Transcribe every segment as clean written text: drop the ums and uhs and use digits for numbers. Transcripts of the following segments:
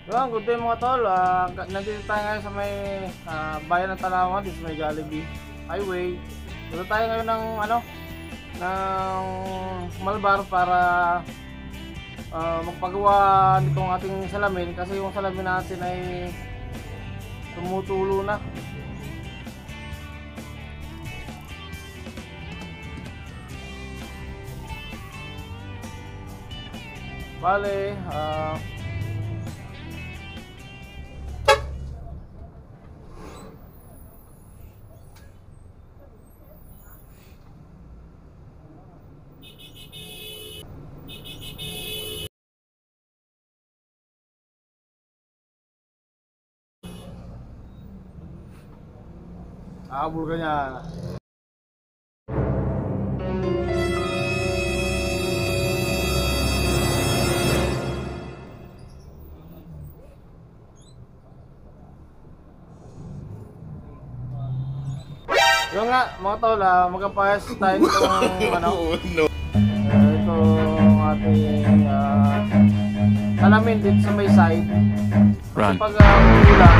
Yun, good day mga tol. Nandito tayo ngayon sa may bayan ng Tanawan, dito sa may Jollibee Highway. Dito tayo ngayon ng ng Malbar para magpagawa nitong ating salamin kasi yung salamin natin ay tumutulo na. Bale, habol ka niya. Yung nga mga tol, magpapayas tayo nitong itong ating salamin dito sa may side. Kasi pag ulan,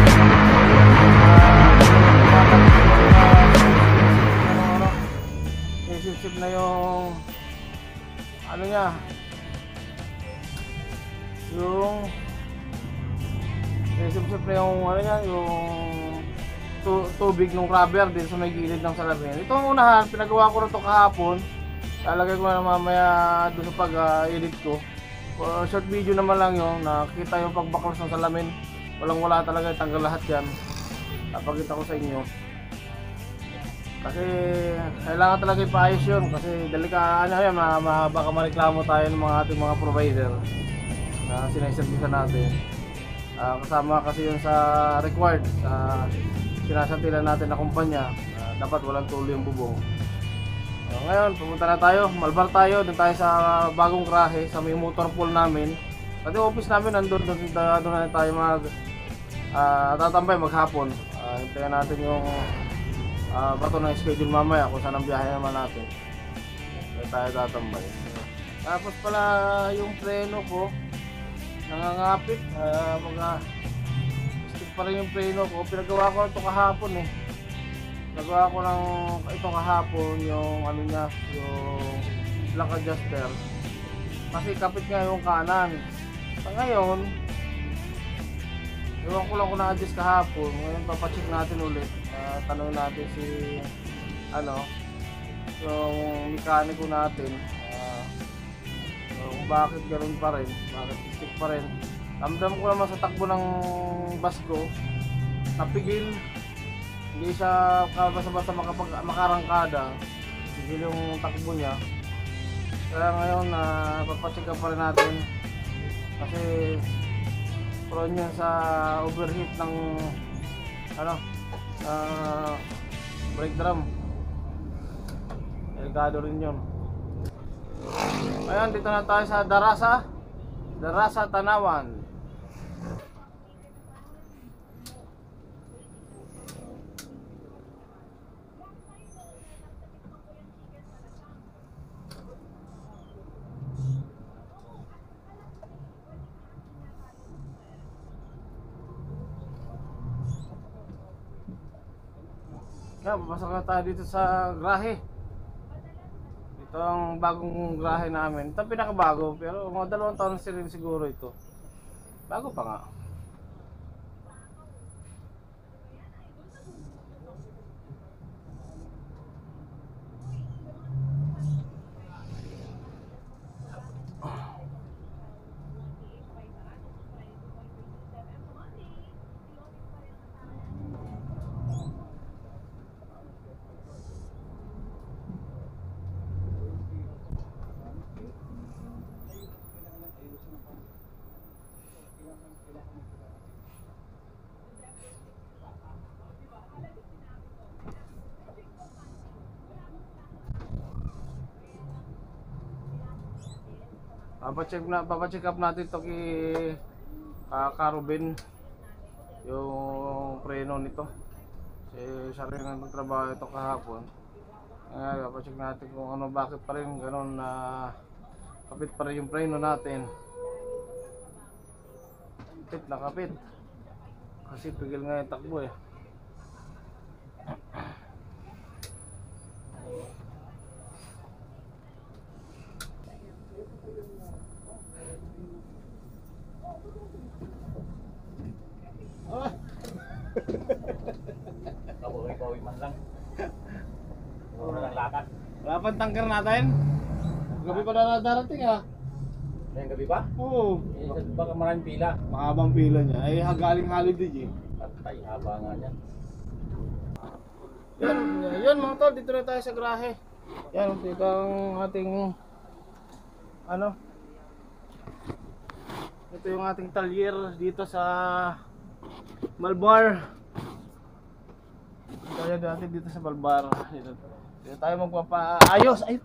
sip na yung niya, yung sip na yung niya, yung tubig ng rubber din sa may gilid ng salamin. Ito ang unahan, pinagawa ko na ito kahapon. Lalagay ko na mamaya doon sa pag-edit ko. Short video naman lang yung nakita yung pagbaklas ng salamin. Walang wala talaga, tanggal lahat yan. Napakita ko sa inyo. Kasi kailangan talaga ipaayos yun kasi delikado yan, baka mareklamo tayo ng mga ating mga provider na sinaiservisan natin. Kasama kasi yun sa required sa sinasatilan natin na kumpanya, dapat walang tuloy yung bubong. Ngayon pumunta na tayo, Malbar tayo, doon tayo sa bagong garahe sa may motor pool namin. Pati office namin nandun na tayo tatambay maghapon. Hintayin natin yung bato ng schedule mamaya kung saan ang biyahe naman natin. Kaya tayo tatambay. Tapos pala yung preno ko nangangapit, mga stick pa rin yung preno ko. Pinagawa ko ito kahapon eh. Nagawa ko ng ito kahapon yung niya, yung lock adjuster. Kasi kapit nga yung kanan. Sa ngayon, ewan ko lang kung na-adjust kahapon. Ngayon papacheck natin ulit. Tanong natin si yung mekaniko natin kung bakit ganoon pa rin, bakit stick pa rin. Ramdam ko naman sa takbo ng bus ko, napigil, hindi siya basta-basta makarangkada, pigil yung takbo niya. Kaya ngayon papacheck pa rin natin kasi prone yan sa overheat ng brake drum. Delikado rin yun. Ayan, dito na tayo sa Darasa Tanawan. Papasok na tayo dito sa garahe. Ito ang bagong garahe namin. Ito pinakabago, pero mga 2 taon rin siguro ito. Bago pa nga. Papacheck up natin ito kay Karubin, yung preno nito. Kasi siya rin ang nagtrabaho ito kahapon. Papacheck natin kung bakit pa rin ganun kapit pa rin yung preno natin. kapit na kapit. Kasi pigil nga yung takbo eh. Kabawi-bawi man lang. Mura lang lakad. Wala pang tangker natin. Gabi pa na darating ah. Ngayong gabi pa? Oo. Baka maraming pila. Mahabang pila niya. Ay galing holiday eh. Patay, haba nga niyan. Yan mga tol, dito na tayo sa garahe. Yan, ito ang ating ano? Ito yung ating talyer dito sa Malbar. Tayo dati dito sa Malbar. Dito tayo magpapaayos. Ay,